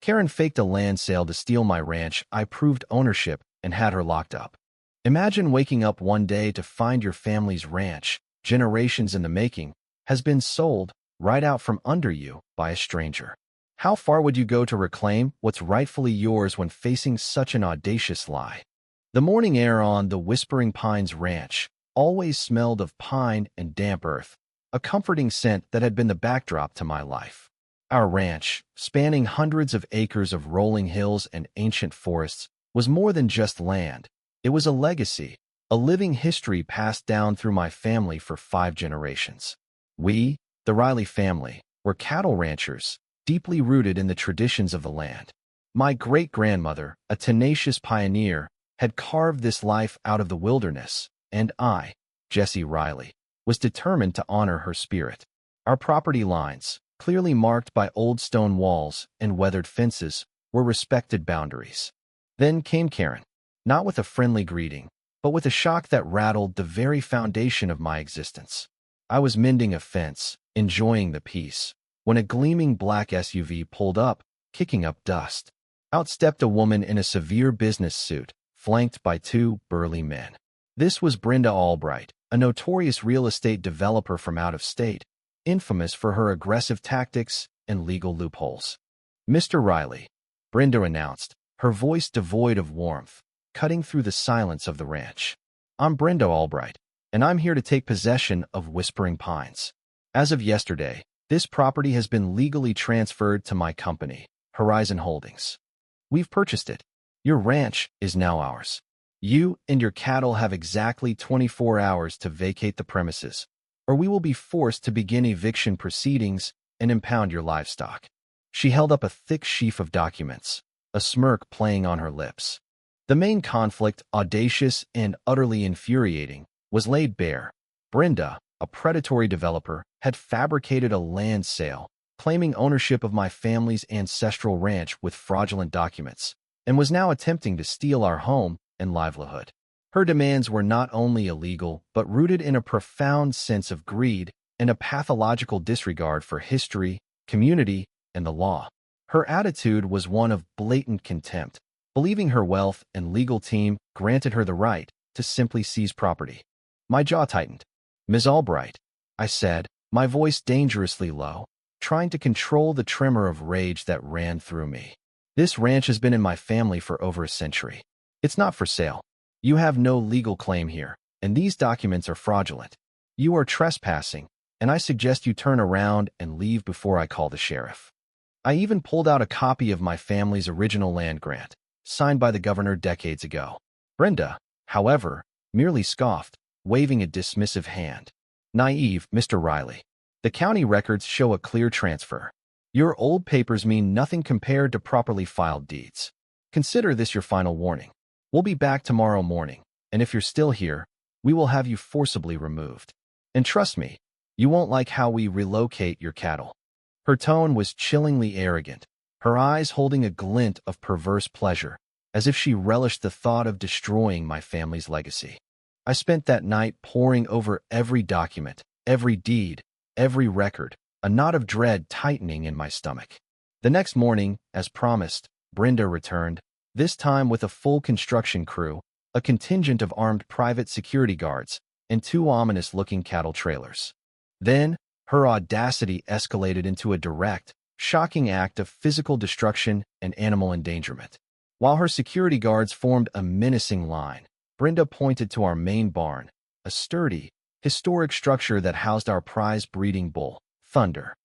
Karen faked a land sale to steal my ranch. I proved ownership and had her locked up. Imagine waking up one day to find your family's ranch, generations in the making, has been sold right out from under you by a stranger. How far would you go to reclaim what's rightfully yours when facing such an audacious lie? The morning air on the Whispering Pines Ranch always smelled of pine and damp earth, a comforting scent that had been the backdrop to my life. Our ranch, spanning hundreds of acres of rolling hills and ancient forests, was more than just land. It was a legacy, a living history passed down through my family for 5 generations. We, the Riley family, were cattle ranchers, deeply rooted in the traditions of the land. My great-grandmother, a tenacious pioneer, had carved this life out of the wilderness, and I, Jesse Riley, was determined to honor her spirit. Our property lines, clearly marked by old stone walls and weathered fences, were respected boundaries. Then came Karen, not with a friendly greeting, but with a shock that rattled the very foundation of my existence. I was mending a fence, enjoying the peace, when a gleaming black SUV pulled up, kicking up dust. Out stepped a woman in a severe business suit, flanked by 2 burly men. This was Brenda Albright, a notorious real estate developer from out of state, infamous for her aggressive tactics and legal loopholes. "Mr. Riley," Brenda announced, her voice devoid of warmth, cutting through the silence of the ranch. "I'm Brenda Albright, and I'm here to take possession of Whispering Pines. As of yesterday, this property has been legally transferred to my company, Horizon Holdings. We've purchased it. Your ranch is now ours. You and your cattle have exactly 24 hours to vacate the premises, or we will be forced to begin eviction proceedings and impound your livestock." She held up a thick sheaf of documents, a smirk playing on her lips. The main conflict, audacious and utterly infuriating, was laid bare. Brenda, a predatory developer, had fabricated a land sale, claiming ownership of my family's ancestral ranch with fraudulent documents, and was now attempting to steal our home and livelihood. Her demands were not only illegal, but rooted in a profound sense of greed and a pathological disregard for history, community, and the law. Her attitude was one of blatant contempt, believing her wealth and legal team granted her the right to simply seize property. My jaw tightened. "Ms. Albright," I said, my voice dangerously low, trying to control the tremor of rage that ran through me. "This ranch has been in my family for over a century. It's not for sale. You have no legal claim here, and these documents are fraudulent. You are trespassing, and I suggest you turn around and leave before I call the sheriff." I even pulled out a copy of my family's original land grant, signed by the governor decades ago. Brenda, however, merely scoffed, waving a dismissive hand. "Naive, Mr. Riley. The county records show a clear transfer. Your old papers mean nothing compared to properly filed deeds. Consider this your final warning. We'll be back tomorrow morning, and if you're still here, we will have you forcibly removed. And trust me, you won't like how we relocate your cattle." Her tone was chillingly arrogant, her eyes holding a glint of perverse pleasure, as if she relished the thought of destroying my family's legacy. I spent that night poring over every document, every deed, every record, a knot of dread tightening in my stomach. The next morning, as promised, Brenda returned, this time with a full construction crew, a contingent of armed private security guards, and 2 ominous-looking cattle trailers. Then, her audacity escalated into a direct, shocking act of physical destruction and animal endangerment. While her security guards formed a menacing line, Brenda pointed to our main barn, a sturdy, historic structure that housed our prize breeding bull, Thunder.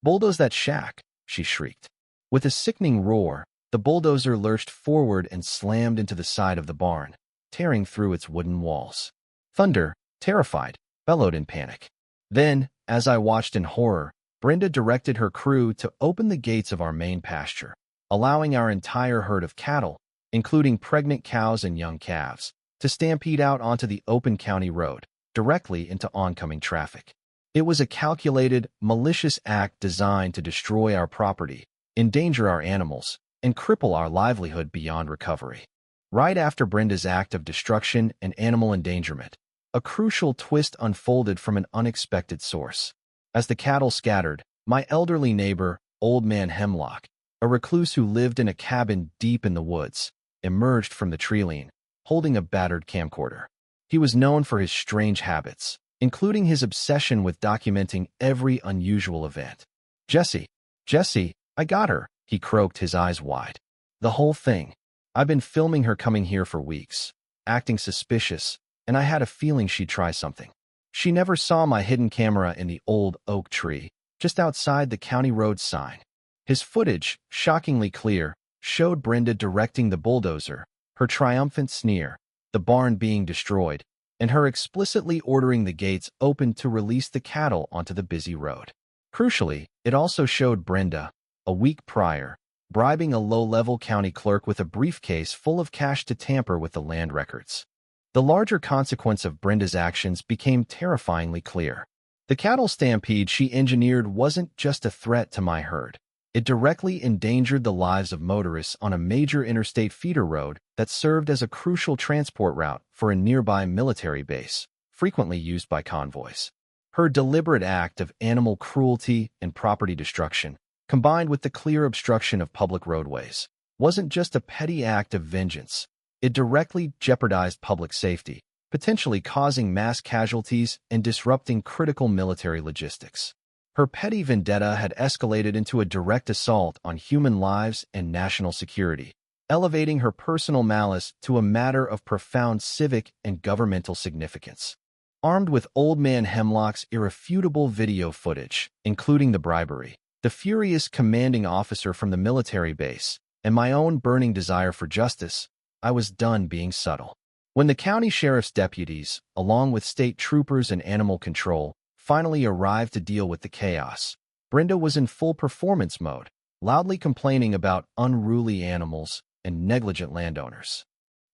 "Bulldoze that shack," she shrieked. With a sickening roar, the bulldozer lurched forward and slammed into the side of the barn, tearing through its wooden walls. Thunder, terrified, bellowed in panic. Then, as I watched in horror, Brenda directed her crew to open the gates of our main pasture, allowing our entire herd of cattle, including pregnant cows and young calves, to stampede out onto the open county road, directly into oncoming traffic. It was a calculated, malicious act designed to destroy our property, endanger our animals, and cripple our livelihood beyond recovery. Right after Brenda's act of destruction and animal endangerment, a crucial twist unfolded from an unexpected source. As the cattle scattered, my elderly neighbor, Old Man Hemlock, a recluse who lived in a cabin deep in the woods, emerged from the tree-line, holding a battered camcorder. He was known for his strange habits, including his obsession with documenting every unusual event. "Jesse, Jesse, I got her," he croaked, his eyes wide. "The whole thing. I've been filming her coming here for weeks, acting suspicious, and I had a feeling she'd try something. She never saw my hidden camera in the old oak tree, just outside the county road sign." His footage, shockingly clear, showed Brenda directing the bulldozer, her triumphant sneer, the barn being destroyed, and her explicitly ordering the gates opened to release the cattle onto the busy road. Crucially, it also showed Brenda, a week prior, bribing a low-level county clerk with a briefcase full of cash to tamper with the land records. The larger consequence of Brenda's actions became terrifyingly clear. The cattle stampede she engineered wasn't just a threat to my herd. It directly endangered the lives of motorists on a major interstate feeder road that served as a crucial transport route for a nearby military base, frequently used by convoys. Her deliberate act of animal cruelty and property destruction, combined with the clear obstruction of public roadways, wasn't just a petty act of vengeance. It directly jeopardized public safety, potentially causing mass casualties and disrupting critical military logistics. Her petty vendetta had escalated into a direct assault on human lives and national security, elevating her personal malice to a matter of profound civic and governmental significance. Armed with Old Man Hemlock's irrefutable video footage, including the bribery, the furious commanding officer from the military base, and my own burning desire for justice, I was done being subtle. When the county sheriff's deputies, along with state troopers and animal control, finally arrived to deal with the chaos, Brenda was in full performance mode, loudly complaining about unruly animals and negligent landowners.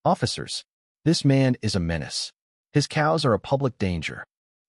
"Officers, this man is a menace. His cows are a public danger."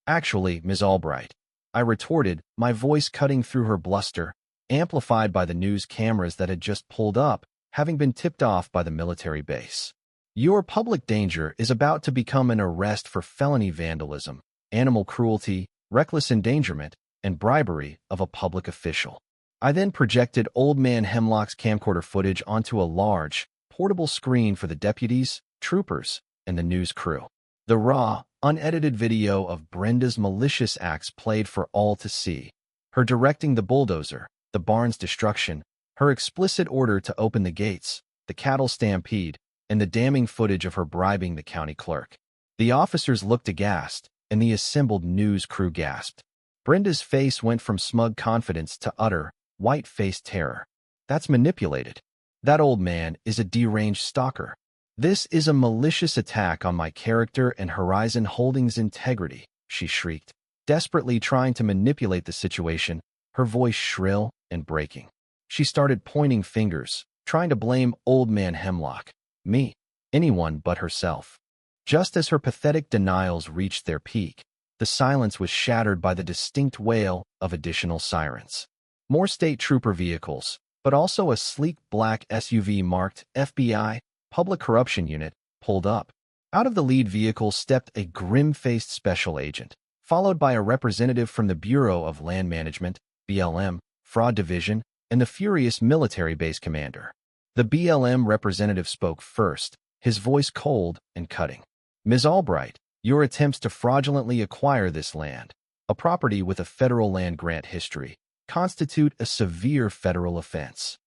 "Actually, Ms. Albright," I retorted, my voice cutting through her bluster, amplified by the news cameras that had just pulled up, having been tipped off by the military base. "Your public danger is about to become an arrest for felony vandalism, animal cruelty, reckless endangerment, and bribery of a public official." I then projected Old Man Hemlock's camcorder footage onto a large, portable screen for the deputies, troopers, and the news crew. The raw, unedited video of Brenda's malicious acts played for all to see. Her directing the bulldozer, the barn's destruction, her explicit order to open the gates, the cattle stampede, and the damning footage of her bribing the county clerk. The officers looked aghast, and the assembled news crew gasped. Brenda's face went from smug confidence to utter, white-faced terror. "That's manipulated. That old man is a deranged stalker. This is a malicious attack on my character and Horizon Holdings' integrity," she shrieked, desperately trying to manipulate the situation, her voice shrill and breaking. She started pointing fingers, trying to blame Old Man Hemlock, me, anyone but herself. Just as her pathetic denials reached their peak, the silence was shattered by the distinct wail of additional sirens. More state trooper vehicles, but also a sleek black SUV marked FBI, Public Corruption Unit, pulled up. Out of the lead vehicle stepped a grim-faced special agent, followed by a representative from the Bureau of Land Management, BLM, Fraud Division, and the furious military base commander. The BLM representative spoke first, his voice cold and cutting. "Ms. Albright, your attempts to fraudulently acquire this land, a property with a federal land grant history, constitute a severe federal offense."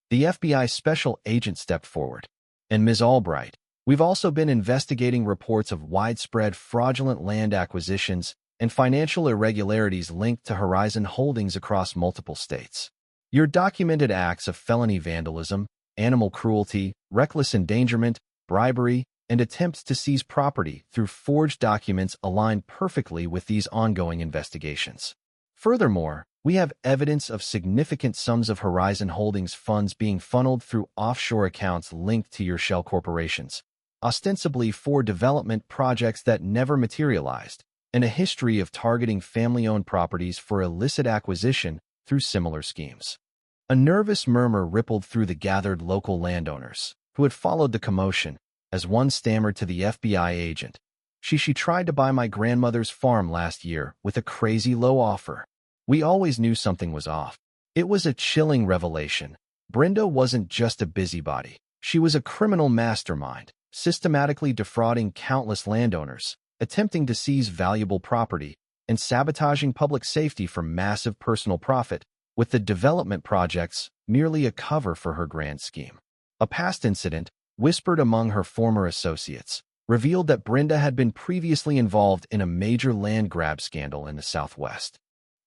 The FBI special agent stepped forward. "And Ms. Albright, we've also been investigating reports of widespread fraudulent land acquisitions and financial irregularities linked to Horizon Holdings across multiple states. Your documented acts of felony vandalism, animal cruelty, reckless endangerment, bribery, and attempts to seize property through forged documents align perfectly with these ongoing investigations. Furthermore, we have evidence of significant sums of Horizon Holdings funds being funneled through offshore accounts linked to your shell corporations, ostensibly for development projects that never materialized, and a history of targeting family-owned properties for illicit acquisition through similar schemes." A nervous murmur rippled through the gathered local landowners, who had followed the commotion, as one stammered to the FBI agent, She tried to buy my grandmother's farm last year with a crazy low offer. We always knew something was off. It was a chilling revelation. Brenda wasn't just a busybody. She was a criminal mastermind, systematically defrauding countless landowners, attempting to seize valuable property, and sabotaging public safety for massive personal profit, with the development projects merely a cover for her grand scheme. A past incident, whispered among her former associates, revealed that Brenda had been previously involved in a major land grab scandal in the Southwest.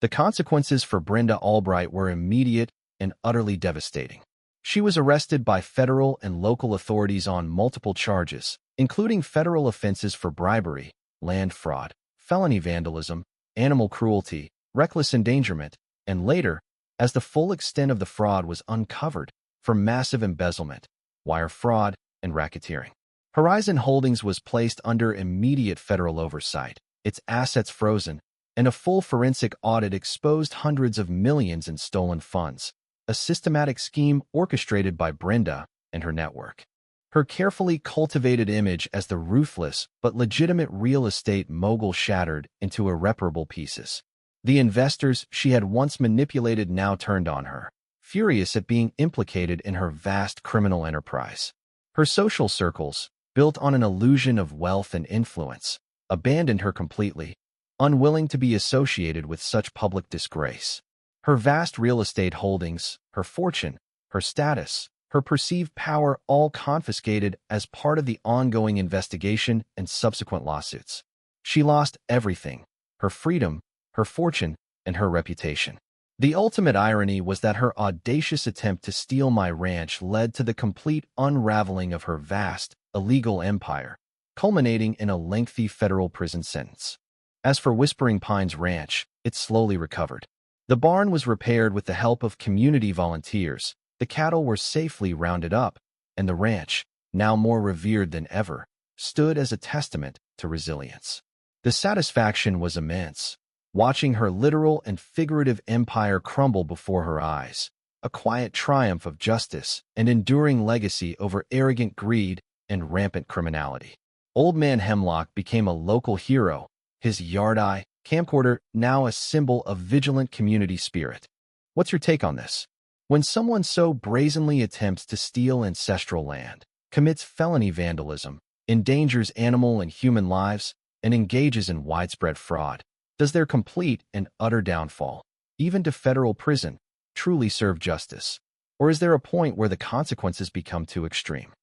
The consequences for Brenda Albright were immediate and utterly devastating. She was arrested by federal and local authorities on multiple charges, including federal offenses for bribery, land fraud, felony vandalism, animal cruelty, reckless endangerment, and later, as the full extent of the fraud was uncovered, for massive embezzlement, wire fraud, and racketeering. Horizon Holdings was placed under immediate federal oversight, its assets frozen, and a full forensic audit exposed hundreds of millions in stolen funds, a systematic scheme orchestrated by Brenda and her network. Her carefully cultivated image as the ruthless but legitimate real estate mogul shattered into irreparable pieces. The investors she had once manipulated now turned on her, furious at being implicated in her vast criminal enterprise. Her social circles, built on an illusion of wealth and influence, abandoned her completely, unwilling to be associated with such public disgrace. Her vast real estate holdings, her fortune, her status, her perceived power all confiscated as part of the ongoing investigation and subsequent lawsuits. She lost everything: her freedom, her fortune, and her reputation. The ultimate irony was that her audacious attempt to steal my ranch led to the complete unraveling of her vast, illegal empire, culminating in a lengthy federal prison sentence. As for Whispering Pines Ranch, it slowly recovered. The barn was repaired with the help of community volunteers, the cattle were safely rounded up, and the ranch, now more revered than ever, stood as a testament to resilience. The satisfaction was immense, watching her literal and figurative empire crumble before her eyes, a quiet triumph of justice and enduring legacy over arrogant greed and rampant criminality. Old Man Hemlock became a local hero, his yard-eye camcorder now a symbol of vigilant community spirit. What's your take on this? When someone so brazenly attempts to steal ancestral land, commits felony vandalism, endangers animal and human lives, and engages in widespread fraud, does their complete and utter downfall, even to federal prison, truly serve justice? Or is there a point where the consequences become too extreme?